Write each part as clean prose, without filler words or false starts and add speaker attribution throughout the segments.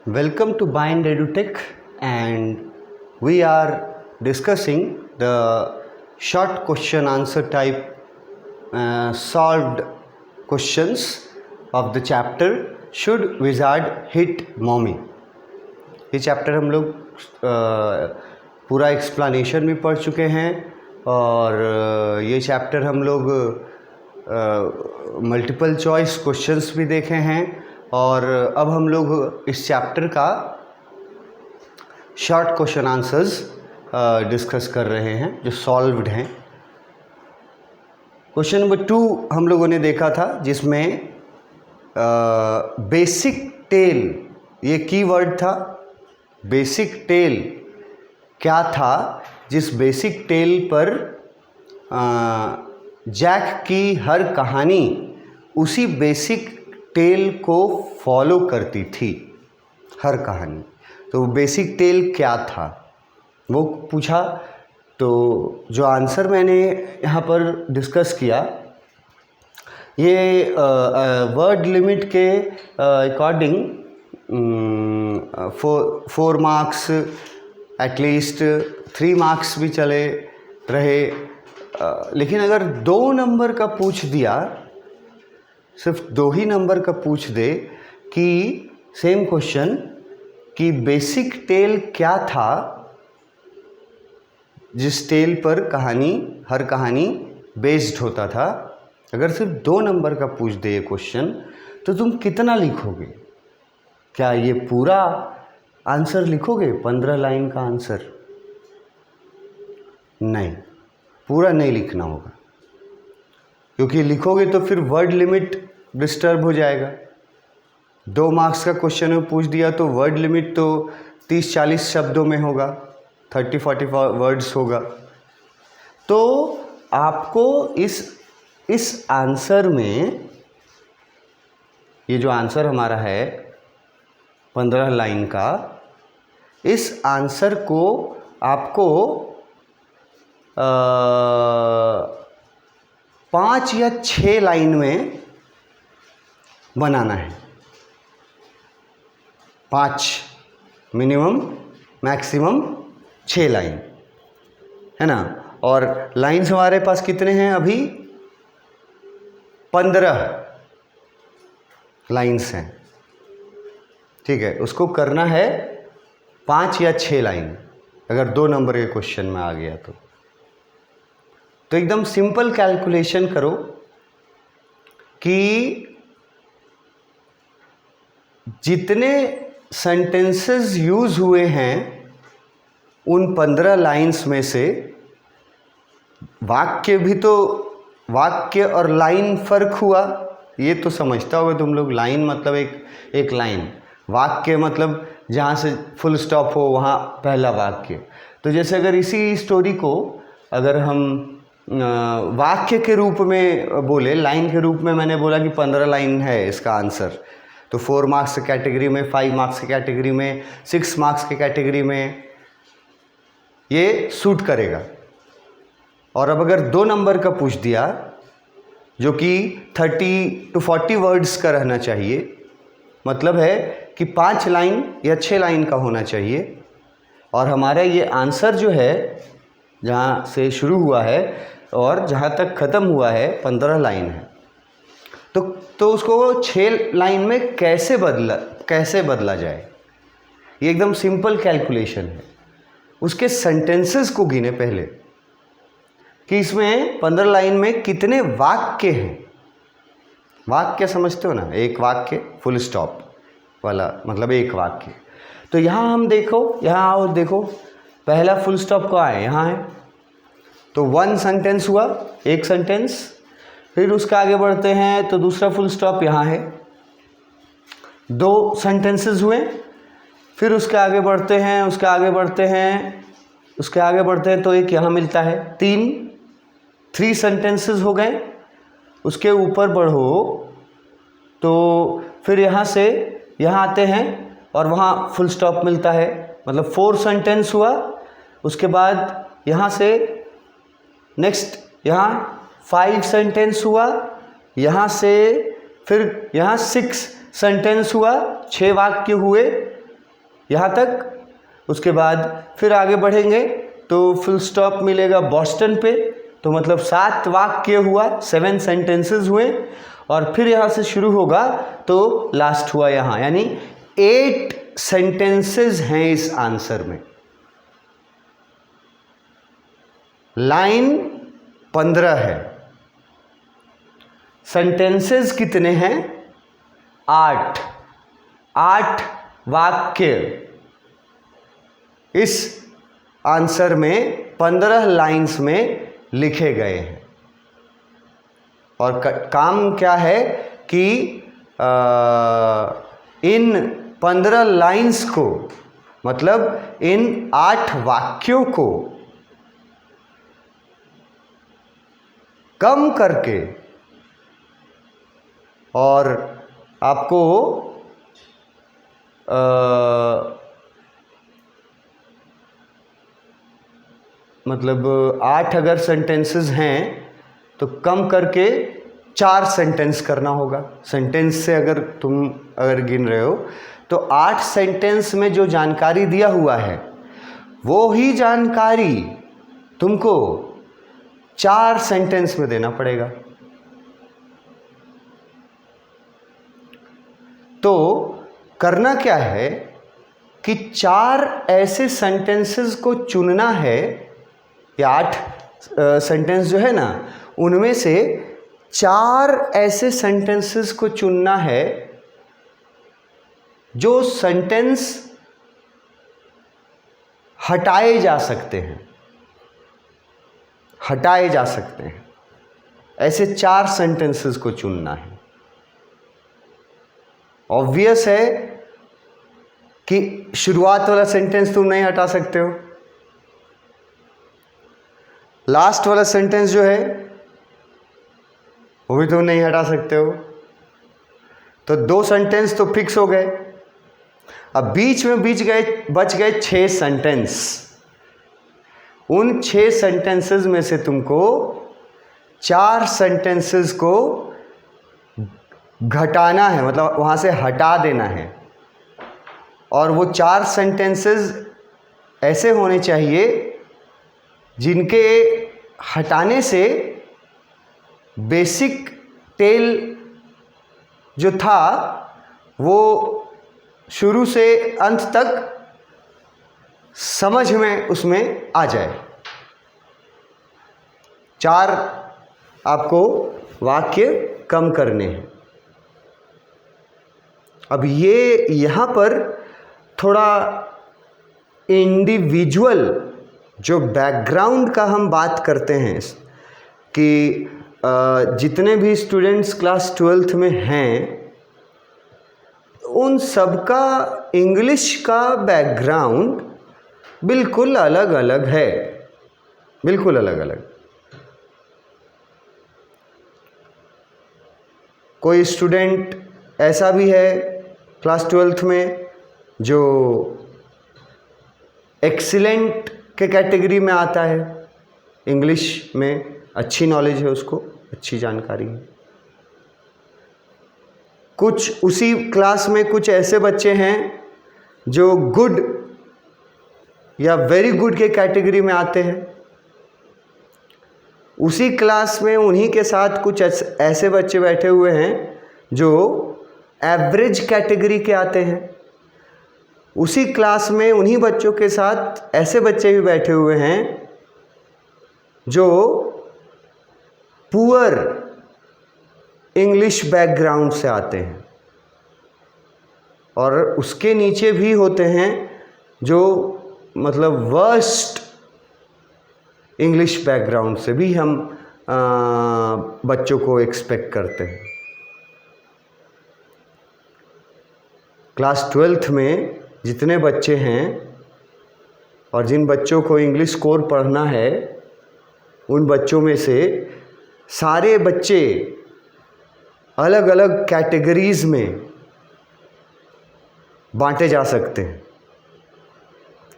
Speaker 1: Welcome to Bind EduTech, and we are discussing the short question answer type solved questions of the chapter Should Wizard Hit Mommy। ये chapter हम लोग पूरा explanation भी पढ़ चुके हैं और ये चैप्टर हम लोग मल्टीपल चॉइस क्वेश्चंस भी देखे हैं और अब हम लोग इस चैप्टर का शॉर्ट क्वेश्चन आंसर्स डिस्कस कर रहे हैं जो सॉल्व्ड हैं। क्वेश्चन नंबर 2 हम लोगों ने देखा था जिसमें बेसिक टेल ये कीवर्ड था। बेसिक टेल क्या था? जिस बेसिक टेल पर जैक की हर कहानी उसी बेसिक टेल को फॉलो करती थी, हर कहानी। तो बेसिक टेल क्या था वो पूछा। तो जो आंसर मैंने यहाँ पर डिस्कस किया ये वर्ड लिमिट के अकॉर्डिंग 4 मार्क्स एटलीस्ट 3 मार्क्स भी चले रहे। लेकिन अगर 2 नंबर का पूछ दिया, सिर्फ 2 ही नंबर का पूछ दे कि सेम क्वेश्चन कि बेसिक टेल क्या था जिस टेल पर हर कहानी बेस्ड होता था, अगर सिर्फ 2 नंबर का पूछ दे ये क्वेश्चन तो तुम कितना लिखोगे? क्या ये पूरा आंसर लिखोगे? 15 लाइन का आंसर? नहीं, पूरा नहीं लिखना होगा, क्योंकि लिखोगे तो फिर वर्ड लिमिट डिस्टर्ब हो जाएगा। 2 मार्क्स का क्वेश्चन में पूछ दिया तो वर्ड लिमिट तो 30-40 शब्दों में होगा, 30-40 वर्ड्स होगा। तो आपको इस आंसर में, ये जो आंसर हमारा है 15 लाइन का, इस आंसर को आपको 5 या 6 लाइन में बनाना है। 5 मिनिमम, मैक्सिमम 6 लाइन, है ना। और लाइन्स हमारे पास कितने हैं अभी? 15 लाइन्स हैं, ठीक है। उसको करना है 5 या 6 लाइन, अगर 2 नंबर के क्वेश्चन में आ गया तो एकदम सिंपल कैलकुलेशन करो कि जितने सेंटेंसेस यूज हुए हैं उन 15 लाइंस में से, वाक्य और लाइन फर्क हुआ, ये तो समझता होगा तुम लोग। लाइन मतलब एक लाइन, वाक्य मतलब जहाँ से फुल स्टॉप हो वहाँ पहला वाक्य। तो जैसे अगर इसी स्टोरी को अगर हम वाक्य के रूप में बोले, लाइन के रूप में मैंने बोला कि 15 लाइन है इसका आंसर, तो 4 मार्क्स की कैटेगरी में, 5 मार्क्स की कैटेगरी में, 6 मार्क्स की कैटेगरी में ये सूट करेगा। और अब अगर 2 नंबर का पूछ दिया जो कि 30-40 वर्ड्स का रहना चाहिए, मतलब है कि 5 लाइन या 6 लाइन का होना चाहिए, और हमारा ये आंसर जो है जहाँ से शुरू हुआ है और जहाँ तक ख़त्म हुआ है 15 लाइन है, तो उसको 6 लाइन में कैसे बदला जाए? ये एकदम सिंपल कैलकुलेशन है। उसके सेंटेंसेस को गिने पहले कि इसमें 15 लाइन में कितने वाक्य हैं। वाक्य समझते हो ना, एक वाक्य फुल स्टॉप वाला मतलब एक वाक्य। तो यहाँ हम यहाँ आओ देखो, पहला फुल स्टॉप कहाँ है? यहाँ है। तो 1 सेंटेंस हुआ, एक सेंटेंस। फिर उसके आगे बढ़ते हैं तो दूसरा फुल स्टॉप यहाँ है, 2 सेंटेंसेस हुए। फिर उसके आगे बढ़ते हैं तो एक यहाँ मिलता है, 3 सेंटेंसेस हो गए। उसके ऊपर बढ़ो तो फिर यहाँ से यहाँ आते हैं और वहाँ फुल स्टॉप मिलता है, मतलब 4 सेंटेंस हुआ। उसके बाद यहाँ से नेक्स्ट यहाँ 5 सेंटेंस हुआ, यहाँ से फिर यहाँ 6 सेंटेंस हुआ, 6 वाक्य हुए। यहाँ तक। उसके बाद फिर आगे बढ़ेंगे तो फुल स्टॉप मिलेगा बॉस्टन पे, तो मतलब 7 वाक्य हुआ, 7 सेंटेंसेस हुए, और फिर यहाँ से शुरू होगा तो लास्ट हुआ यहाँ, यानी 8 सेंटेंसेस हैं इस आंसर में। लाइन 15 है, सेंटेंसेस कितने हैं? 8 वाक्य इस आंसर में 15 लाइंस में लिखे गए हैं। और काम क्या है कि इन 15 लाइंस को, मतलब इन 8 वाक्यों को कम करके और आपको मतलब 8 अगर सेंटेंसेस हैं तो कम करके 4 सेंटेंस करना होगा। सेंटेंस से अगर तुम गिन रहे हो तो 8 सेंटेंस में जो जानकारी दिया हुआ है वो ही जानकारी तुमको 4 सेंटेंस में देना पड़ेगा। तो करना क्या है कि 4 ऐसे सेंटेंसेस को चुनना है, या 8 सेंटेंस जो है ना, उनमें से 4 ऐसे सेंटेंसेस को चुनना है जो सेंटेंस हटाए जा सकते हैं, ऐसे 4 सेंटेंसेस को चुनना है। ऑब्वियस है कि शुरुआत वाला सेंटेंस तुम नहीं हटा सकते हो, लास्ट वाला सेंटेंस जो है वो भी तुम नहीं हटा सकते हो। तो 2 सेंटेंस तो फिक्स हो गए। अब बीच में बच गए 6 सेंटेंस। उन 6 सेंटेंसेस में से तुमको 4 सेंटेंसेस को घटाना है, मतलब वहाँ से हटा देना है। और वो 4 सेंटेंसेस ऐसे होने चाहिए जिनके हटाने से बेसिक टेल जो था वो शुरू से अंत तक समझ में उसमें आ जाए। 4 आपको वाक्य कम करने हैं। अब ये यहाँ पर थोड़ा इंडिविजुअल जो बैकग्राउंड का हम बात करते हैं कि जितने भी स्टूडेंट्स क्लास 12th में हैं उन सबका इंग्लिश का बैकग्राउंड बिल्कुल अलग अलग है, बिल्कुल अलग अलग। कोई स्टूडेंट ऐसा भी है क्लास 12th में जो एक्सीलेंट के कैटेगरी में आता है, इंग्लिश में अच्छी नॉलेज है, उसको अच्छी जानकारी है। कुछ उसी क्लास में कुछ ऐसे बच्चे हैं जो गुड या वेरी गुड के कैटेगरी में आते हैं। उसी क्लास में उन्हीं के साथ कुछ ऐसे बच्चे बैठे हुए हैं जो एवरेज कैटेगरी के आते हैं। उसी क्लास में उन्हीं बच्चों के साथ ऐसे बच्चे भी बैठे हुए हैं जो पुअर इंग्लिश बैकग्राउंड से आते हैं, और उसके नीचे भी होते हैं जो मतलब वर्स्ट इंग्लिश बैकग्राउंड से भी हम बच्चों को एक्सपेक्ट करते हैं। क्लास 12th में जितने बच्चे हैं और जिन बच्चों को इंग्लिश कोर पढ़ना है, उन बच्चों में से सारे बच्चे अलग अलग कैटेगरीज में बांटे जा सकते हैं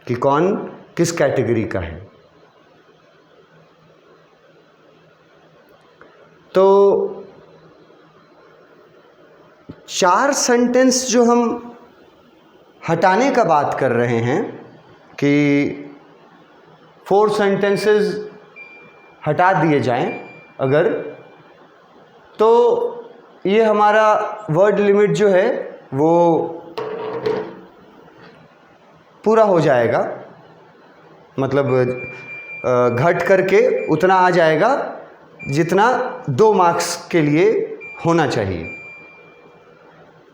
Speaker 1: कि कौन किस कैटेगरी का है। तो 4 सेंटेंस जो हम हटाने का बात कर रहे हैं कि 4 सेंटेंसेस हटा दिए जाएं अगर, तो ये हमारा वर्ड लिमिट जो है वो पूरा हो जाएगा, मतलब घट करके उतना आ जाएगा जितना 2 मार्क्स के लिए होना चाहिए।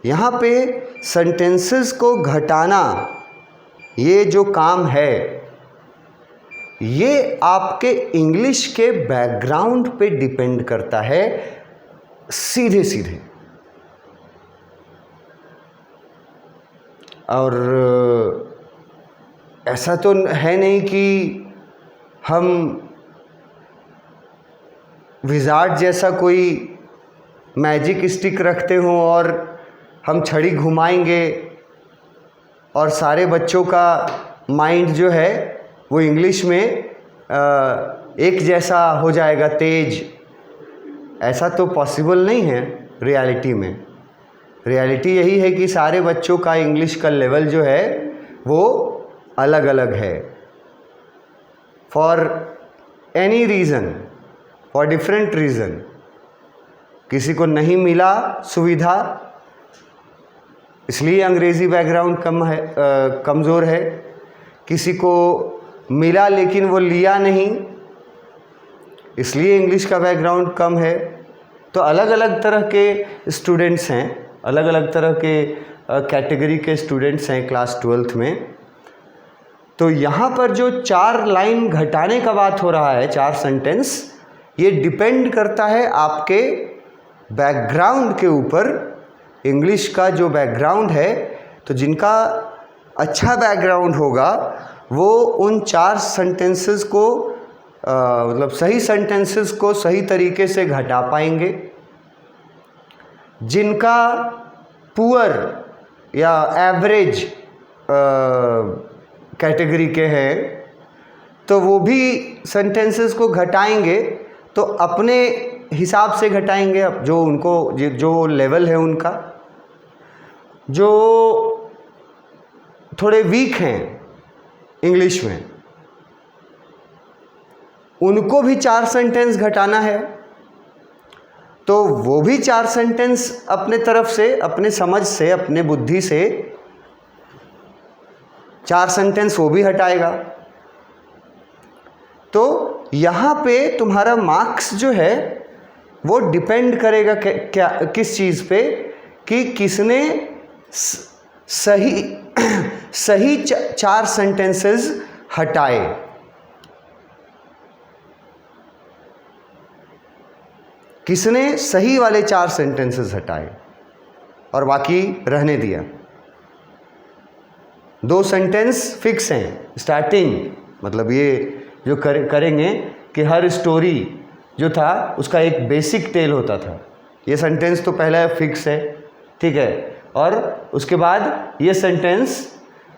Speaker 1: यहाँ पे सेंटेंसेस को घटाना ये जो काम है, ये आपके इंग्लिश के बैकग्राउंड पे डिपेंड करता है सीधे सीधे। और ऐसा तो है नहीं कि हम विजार्ड जैसा कोई मैजिक स्टिक रखते हों और हम छड़ी घुमाएंगे और सारे बच्चों का माइंड जो है वो इंग्लिश में एक जैसा हो जाएगा, तेज। ऐसा तो पॉसिबल नहीं है रियलिटी में। रियलिटी यही है कि सारे बच्चों का इंग्लिश का लेवल जो है वो अलग अलग है, for any reason, for different reason. किसी को नहीं मिला सुविधा इसलिए अंग्रेज़ी बैकग्राउंड कमज़ोर है, किसी को मिला लेकिन वो लिया नहीं इसलिए इंग्लिश का बैकग्राउंड कम है। तो अलग अलग तरह के स्टूडेंट्स हैं, अलग अलग तरह के कैटेगरी के स्टूडेंट्स हैं क्लास 12th में। तो यहाँ पर जो 4 लाइन घटाने का बात हो रहा है, 4 सेंटेंस, ये डिपेंड करता है आपके बैकग्राउंड के ऊपर, इंग्लिश का जो बैकग्राउंड है। तो जिनका अच्छा बैकग्राउंड होगा वो उन 4 सेंटेंसेस को मतलब सही सेंटेंसेस को सही तरीके से घटा पाएंगे। जिनका पुअर या एवरेज कैटेगरी के हैं तो वो भी सेंटेंसेस को घटाएंगे, तो अपने हिसाब से घटाएंगे, अब जो उनको जो लेवल है उनका। जो थोड़े वीक हैं इंग्लिश में उनको भी 4 सेंटेंस घटाना है, तो वो भी 4 सेंटेंस अपने तरफ से, अपने समझ से, अपने बुद्धि से 4 सेंटेंस वो भी हटाएगा। तो यहाँ पे तुम्हारा मार्क्स जो है वो डिपेंड करेगा क्या किस चीज़ पे, कि किसने सही 4 सेंटेंसेस हटाए। किसने सही वाले 4 सेंटेंसेस हटाए और बाकी रहने दिया। 2 सेंटेंस फिक्स हैं स्टार्टिंग, मतलब ये जो करेंगे कि हर स्टोरी जो था उसका एक बेसिक टेल होता था, ये सेंटेंस तो पहला फिक्स है, ठीक है। और उसके बाद ये सेंटेंस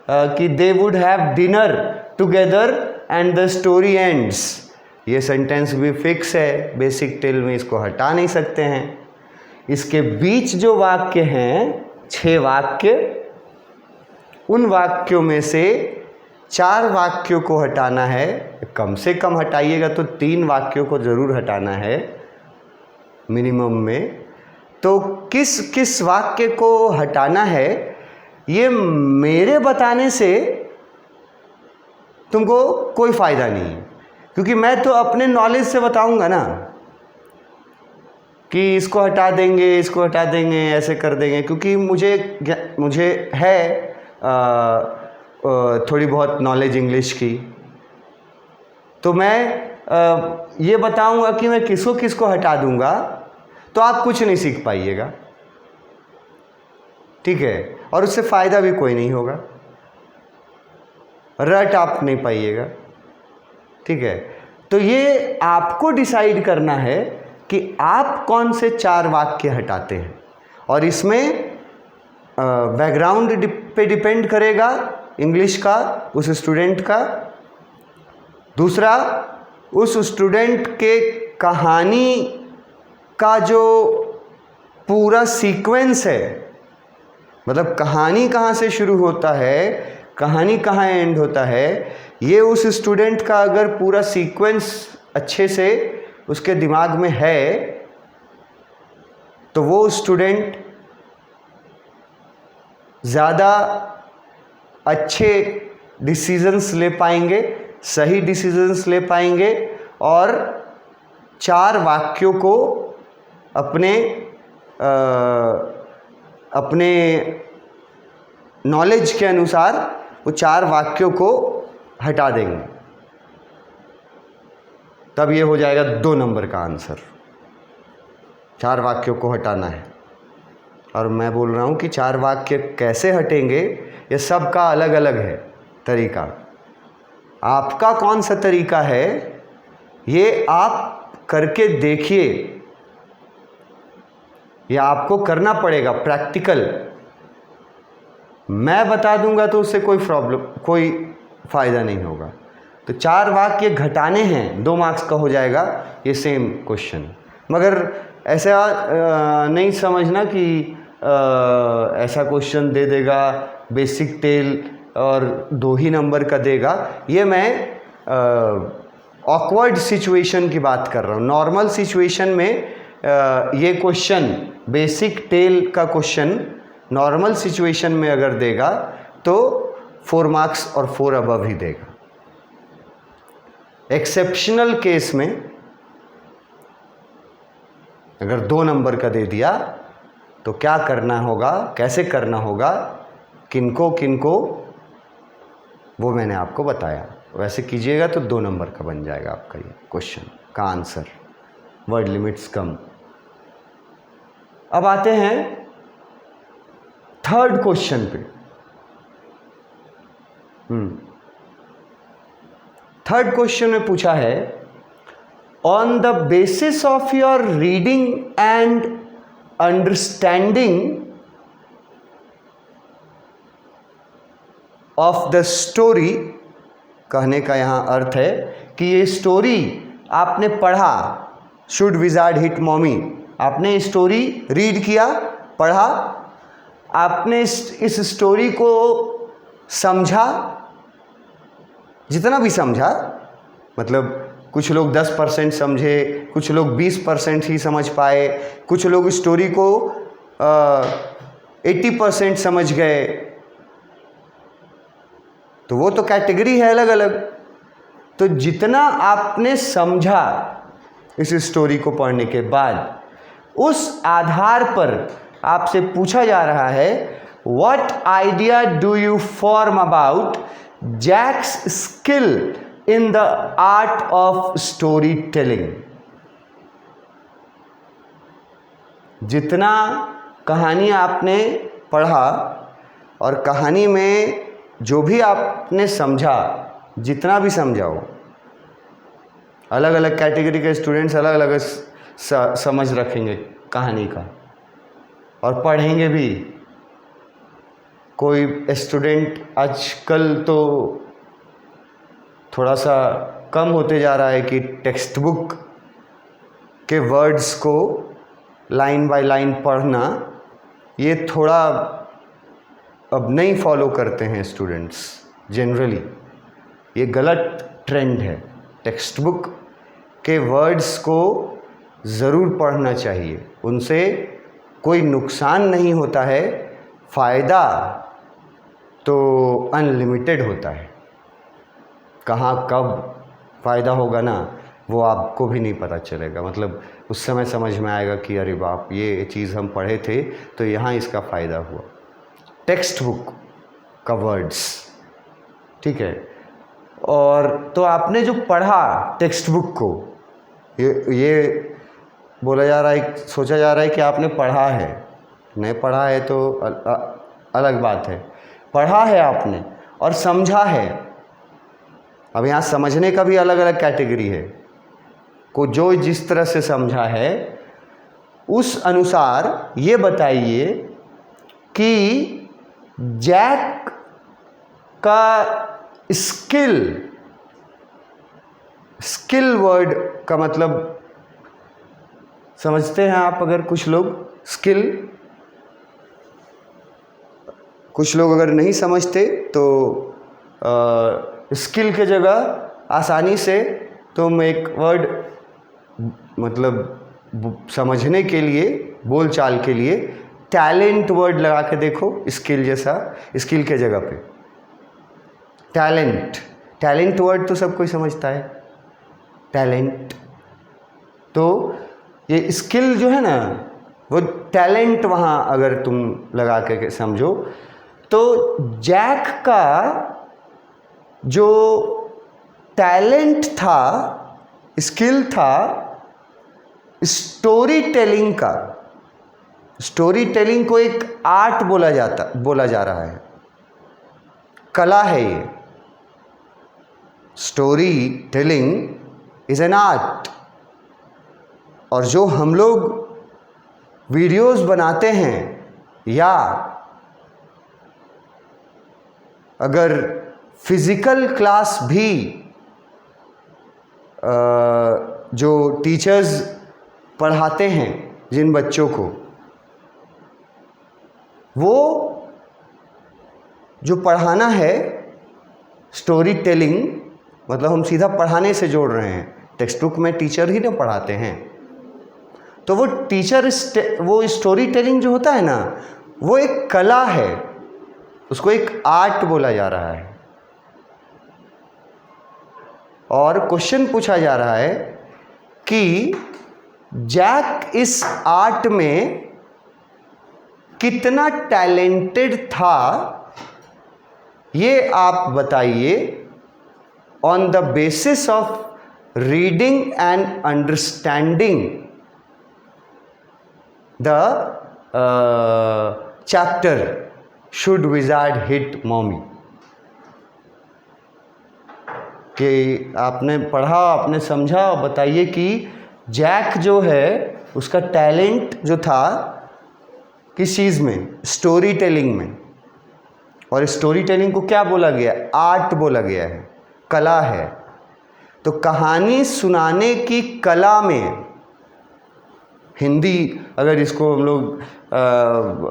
Speaker 1: कि they would have dinner together and the story ends, ये सेंटेंस भी फिक्स है बेसिक टेल में, इसको हटा नहीं सकते हैं। इसके बीच जो वाक्य हैं 6 वाक्य, उन वाक्यों में से 4 वाक्यों को हटाना है, कम से कम हटाइएगा तो 3 वाक्यों को ज़रूर हटाना है मिनिमम में। तो किस किस वाक्य को हटाना है ये मेरे बताने से तुमको कोई फ़ायदा नहीं है, क्योंकि मैं तो अपने नॉलेज से बताऊंगा ना कि इसको हटा देंगे, इसको हटा देंगे, ऐसे कर देंगे, क्योंकि मुझे है थोड़ी बहुत नॉलेज इंग्लिश की। तो मैं ये बताऊंगा कि मैं किसको किसको हटा दूंगा तो आप कुछ नहीं सीख पाइएगा, ठीक है, और उससे फ़ायदा भी कोई नहीं होगा, रट आप नहीं पाइएगा, ठीक है। तो ये आपको डिसाइड करना है कि आप कौन से 4 वाक्य हटाते हैं, और इसमें बैकग्राउंड पे डिपेंड करेगा इंग्लिश का उस स्टूडेंट का। दूसरा, उस स्टूडेंट के कहानी का जो पूरा सीक्वेंस है मतलब कहानी कहाँ से शुरू होता है, कहानी कहाँ एंड होता है, ये उस स्टूडेंट का अगर पूरा सीक्वेंस अच्छे से उसके दिमाग में है तो वो स्टूडेंट ज़्यादा अच्छे डिसीजंस ले पाएंगे, सही डिसीजंस ले पाएंगे और 4 वाक्यों को अपने नॉलेज के अनुसार वो 4 वाक्यों को हटा देंगे, तब ये हो जाएगा 2 नंबर का आंसर। 4 वाक्यों को हटाना है और मैं बोल रहा हूँ कि 4 वाक्य कैसे हटेंगे ये सब का अलग अलग है तरीका। आपका कौन सा तरीका है ये आप करके देखिए, ये आपको करना पड़ेगा प्रैक्टिकल। मैं बता दूंगा तो उससे कोई फ़ायदा नहीं होगा। तो 4 वाक्य घटाने हैं, 2 मार्क्स का हो जाएगा ये सेम क्वेश्चन। मगर ऐसा नहीं समझना कि ऐसा क्वेश्चन दे देगा बेसिक टेल और 2 ही नंबर का देगा। ये मैं ऑकवर्ड सिचुएशन की बात कर रहा हूँ। नॉर्मल सिचुएशन में ये क्वेश्चन, बेसिक टेल का क्वेश्चन नॉर्मल सिचुएशन में अगर देगा तो 4 मार्क्स और 4 अबव ही देगा। एक्सेप्शनल केस में अगर 2 नंबर का दे दिया तो क्या करना होगा, कैसे करना होगा, किनको किनको, वो मैंने आपको बताया। वैसे कीजिएगा तो 2 नंबर का बन जाएगा आपका ये क्वेश्चन का आंसर, वर्ड लिमिट्स कम। अब आते हैं 3rd क्वेश्चन पे। 3rd क्वेश्चन में पूछा है, on the basis of your reading and understanding of the story, कहने का यहाँ अर्थ है कि ये स्टोरी आपने पढ़ा, शुड विजार्ड हिट मॉमी, आपने स्टोरी रीड किया, पढ़ा, आपने इस स्टोरी को समझा, जितना भी समझा, मतलब कुछ लोग 10% समझे, कुछ लोग 20% ही समझ पाए, कुछ लोग स्टोरी को 80% समझ गए, तो वो तो कैटेगरी है अलग अलग। तो जितना आपने समझा इस स्टोरी को पढ़ने के बाद, उस आधार पर आपसे पूछा जा रहा है, what idea do you form about Jack's skill in the art of story telling. जितना कहानी आपने पढ़ा और कहानी में जो भी आपने समझा, जितना भी समझाओ, अलग अलग कैटेगरी के स्टूडेंट्स अलग अलग समझ रखेंगे कहानी का और पढ़ेंगे भी। कोई स्टूडेंट आजकल तो थोड़ा सा कम होते जा रहा है कि टेक्स्ट बुक के वर्ड्स को लाइन बाय लाइन पढ़ना, ये थोड़ा अब नहीं फॉलो करते हैं स्टूडेंट्स जनरली। ये गलत ट्रेंड है। टेक्स्ट बुक के वर्ड्स को ज़रूर पढ़ना चाहिए, उनसे कोई नुकसान नहीं होता है, फ़ायदा तो अनलिमिटेड होता है। कहाँ कब फ़ायदा होगा ना, वो आपको भी नहीं पता चलेगा। मतलब उस समय समझ में आएगा कि अरे बाप, ये चीज़ हम पढ़े थे तो यहाँ इसका फ़ायदा हुआ। टेक्स्ट बुक का वर्ड्स, ठीक है। और तो आपने जो पढ़ा टेक्स्ट बुक को, ये बोला जा रहा है, सोचा जा रहा है कि आपने पढ़ा है। नहीं पढ़ा है तो अलग बात है। पढ़ा है आपने और समझा है। अब यहाँ समझने का भी अलग अलग कैटेगरी है। को जो जिस तरह से समझा है उस अनुसार ये बताइए कि जैक का स्किल वर्ड का मतलब समझते हैं आप? अगर कुछ लोग स्किल कुछ लोग अगर नहीं समझते तो स्किल के जगह आसानी से तुम एक वर्ड मतलब समझने के लिए, बोल चाल के लिए टैलेंट वर्ड लगा के देखो, स्किल जैसा, स्किल के जगह पे टैलेंट वर्ड तो सब कोई समझता है, टैलेंट। तो ये स्किल जो है ना, वो टैलेंट वहाँ अगर तुम लगा के समझो तो जैक का जो टैलेंट था, स्किल था स्टोरी टेलिंग का। स्टोरी टेलिंग को एक आर्ट बोला जा रहा है, कला है ये। Story telling is an art. और जो हम लोग वीडियोस बनाते हैं या अगर फिजिकल क्लास भी जो टीचर्स पढ़ाते हैं जिन बच्चों को, वो जो पढ़ाना है स्टोरी टेलिंग, मतलब हम सीधा पढ़ाने से जोड़ रहे हैं। टेक्स्ट बुक में टीचर ही ना पढ़ाते हैं, तो वो वो स्टोरी टेलिंग जो होता है ना, वो एक कला है, उसको एक आर्ट बोला जा रहा है। और क्वेश्चन पूछा जा रहा है कि जैक इस आर्ट में कितना टैलेंटेड था, ये आप बताइए on the basis of reading and understanding the chapter should wizard hit mommy. कि आपने पढ़ा, आपने समझा, बताइए कि जैक जो है उसका टैलेंट जो था किस चीज़ में, स्टोरी टेलिंग में। और स्टोरी टेलिंग को क्या बोला गया, आर्ट बोला गया है, कला है। तो कहानी सुनाने की कला में, हिंदी अगर इसको हम लोग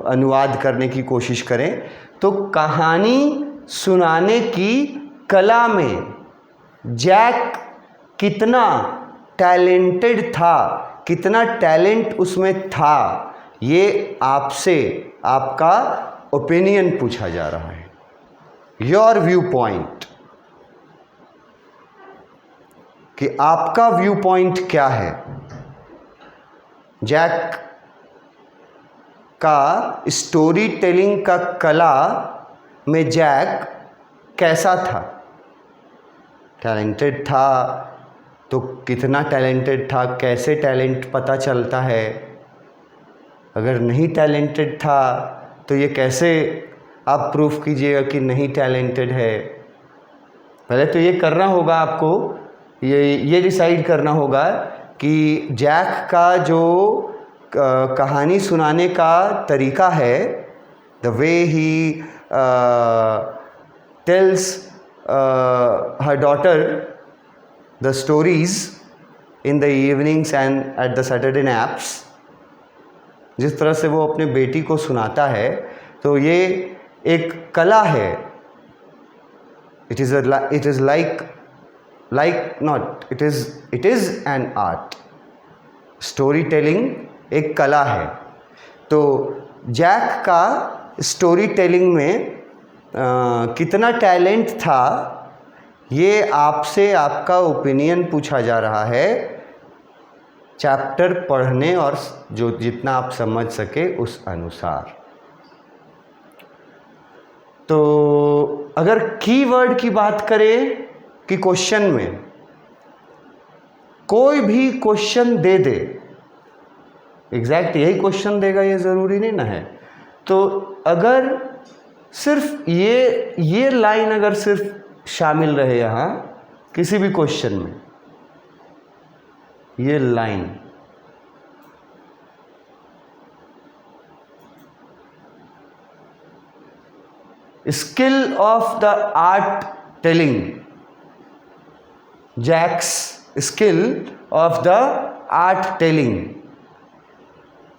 Speaker 1: अनुवाद करने की कोशिश करें तो कहानी सुनाने की कला में जैक कितना टैलेंटेड था, कितना टैलेंट उसमें था, ये आपसे आपका ओपिनियन पूछा जा रहा है, योर व्यू पॉइंट, कि आपका व्यू पॉइंट क्या है। जैक का स्टोरी टेलिंग का कला में जैक कैसा था, टैलेंटेड था तो कितना टैलेंटेड था, कैसे टैलेंट पता चलता है, अगर नहीं टैलेंटेड था तो ये कैसे आप प्रूफ कीजिएगा कि नहीं टैलेंटेड है। पहले तो ये करना होगा आपको, ये डिसाइड करना होगा कि जैक का जो कहानी सुनाने का तरीका है, the way he tells her daughter the stories in the evenings and at the Saturday naps, जिस तरह से वो अपने बेटी को सुनाता है, तो ये एक कला है। it is an art. Story telling एक कला है। तो जैक का स्टोरी टेलिंग में कितना टैलेंट था, ये आपसे आपका ओपिनियन पूछा जा रहा है चैप्टर पढ़ने और जो जितना आप समझ सके उस अनुसार। तो अगर कीवर्ड की बात करें कि क्वेश्चन में कोई भी क्वेश्चन दे दे, एग्जैक्ट यही क्वेश्चन देगा ये ज़रूरी नहीं ना है। तो अगर सिर्फ ये लाइन अगर सिर्फ शामिल रहे यहाँ किसी भी क्वेश्चन में, ये line, skill of the art telling, Jack's skill of the art telling,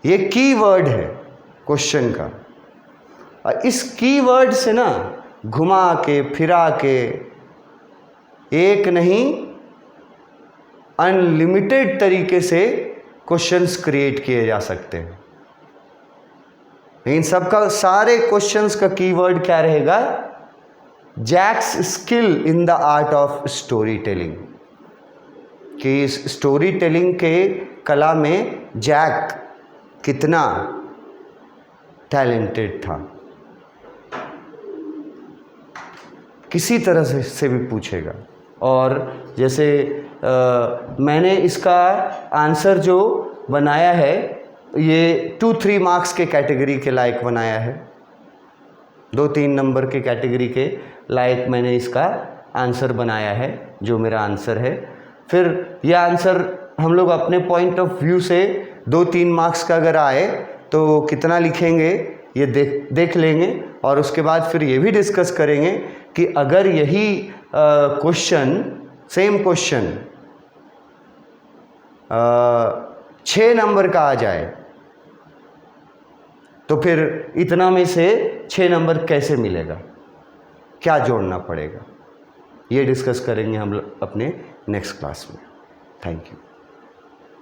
Speaker 1: ये की वर्ड है क्वेश्चन का। इस कीवर्ड से ना घुमा के फिरा के एक नहीं अनलिमिटेड तरीके से क्वेश्चंस क्रिएट किए जा सकते हैं। इन सबका सारे क्वेश्चंस का कीवर्ड क्या रहेगा? Jack's skill in the art of story telling, कि इस स्टोरी टेलिंग के कला में जैक कितना टैलेंटेड था। किसी तरह से भी पूछेगा। और जैसे मैंने इसका आंसर जो बनाया है ये 2-3 मार्क्स के कैटेगरी के लायक बनाया है, 2-3 नंबर के कैटेगरी के लायक मैंने इसका आंसर बनाया है, जो मेरा आंसर है। फिर यह आंसर हम लोग अपने पॉइंट ऑफ व्यू से 2-3 मार्क्स का अगर आए तो कितना लिखेंगे ये देख लेंगे। और उसके बाद फिर ये भी डिस्कस करेंगे कि अगर यही क्वेश्चन सेम क्वेश्चन 6 नंबर का आ जाए तो फिर इतना में से 6 नंबर कैसे मिलेगा, क्या जोड़ना पड़ेगा, ये डिस्कस करेंगे हम लोग अपने नेक्स्ट क्लास में। Thank you.